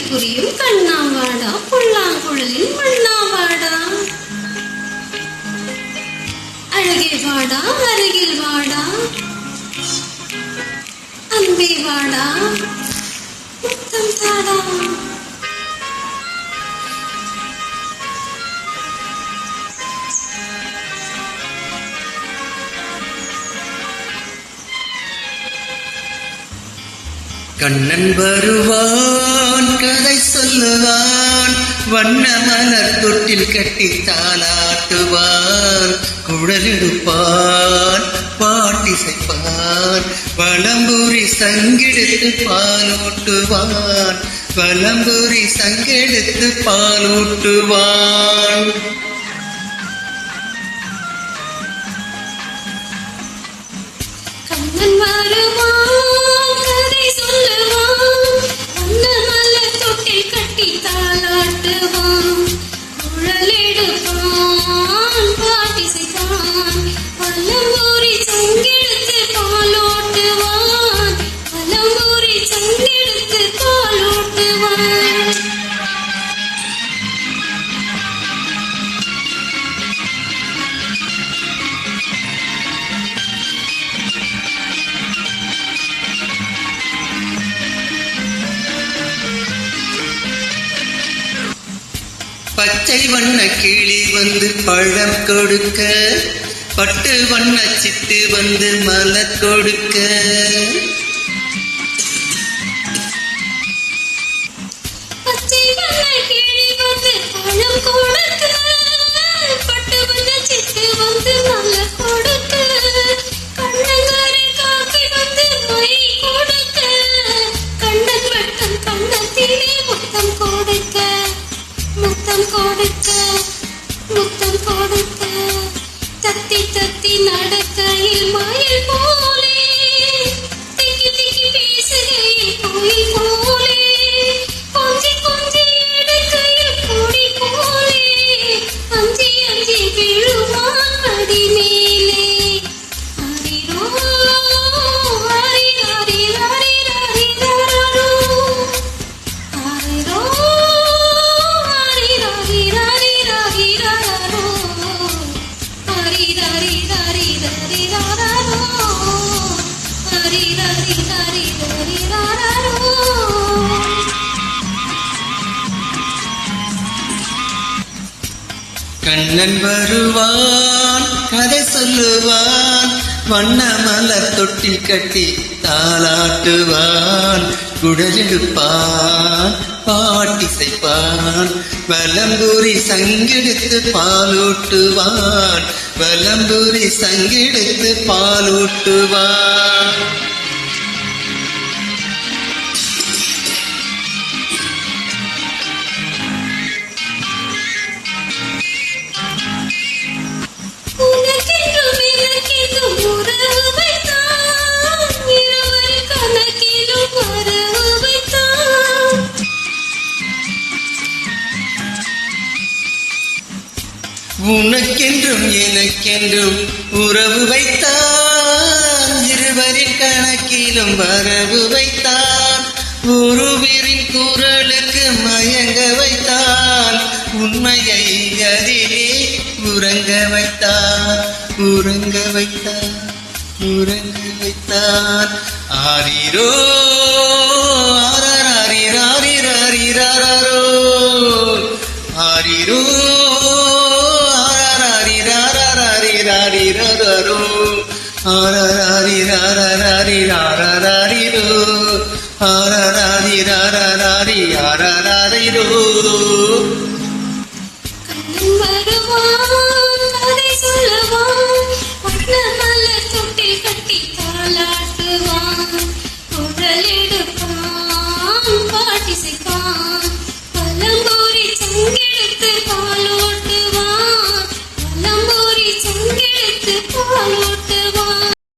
புரியும் கண்ணாவாடா புல்லாங்குழலின் மண்ணாவாடா அழகே வாடா அருகில் வாடா அன்பே வாடா முத்தம் தாடா கண்ணன் வருவான் கதை சொல்லுவான் வண்ண மலர் தொட்டில் கட்டி தாலாட்டுவான் குழலெடுப்பான் பாட்டிசைப்பான் வலம்புரி சங்கெடுத்து பாலூட்டுவான் வலம்புரி சங்கெடுத்து பாலூட்டுவான் கண்ணன் வருவான் கதை சொல்லுவான் வண்ண மலர் தொட்டில் கட்டி தாலாட்டுவான் குழலெடுப்பான் பாட்டிசைப்பான் வலம்புரி சங்கெடுத்து பாலூட்டுவான் வலம்புரி சங்கெடுத்து பாலூட்டுவான் பச்சை வண்ண கிளி வந்து பழம் கொடுக்க பட்டு வண்ண சிட்டு வந்து மலர் கொடுக்க பச்சை வண்ண கிளி வந்து பழம் கொடுக்க பட்டு வண்ண சிட்டு வந்து மலர் கொடுக்க கண்ணங்காரி காக்கை வந்து மை கொடுக்க கண்ணன் வட்டம் கண்ணத்திலே முத்தம் கொடுக்க முத்தம் கொடுக்க முத்தம் கொடுக்க தத்தி தத்தி நடக்கையில் மயில் போலே திக்கி திக்கி பேசுகையில் கோயில் போலே கொஞ்சி கொஞ்சி எடுக்கையில் கொடி போலே அஞ்சி அஞ்சி விழுவான் அடி மேலே ஹரிரோ ஹரி ஹரி ஹரி ஹரி ஹரோ ஹரிரோ கண்ணன் வருவான் கதை சொல்லுவான் வண்ண மலர் தொட்டில் கட்டி தாலாட்டுவான் குழலெடுப்பான் பாட்டிசைப்பான் வலம்புரி சங்கெடுத்து பாலூட்டுவான் வலம்புரி சங்கெடுத்து பாலூட்டுவான் உனக்கென்றும் எனக்கென்றும் உறவு வைத்தான் இருவரின் கணக்கிலும் வரவு வைத்தான் ஒருவரின் குரலுக்கு மயங்க வைத்தான் உண்மையை அதிலே உறங்க வைத்தான் உறங்க வைத்தான் உறங்க வைத்தான் ஆரிரோ ஆரிராரிராரிராரிராரோ ஆரிரோ ஆரிராரிராரிராரிராரோ ஆரிராரிராரிராரிராரோ ஆரிராரிராரிராரிராரோ கண்ணன் வருவான் கதை சொல்லுவான் வண்ண மலர் தொட்டில் கட்டி தாலாட்டுவான்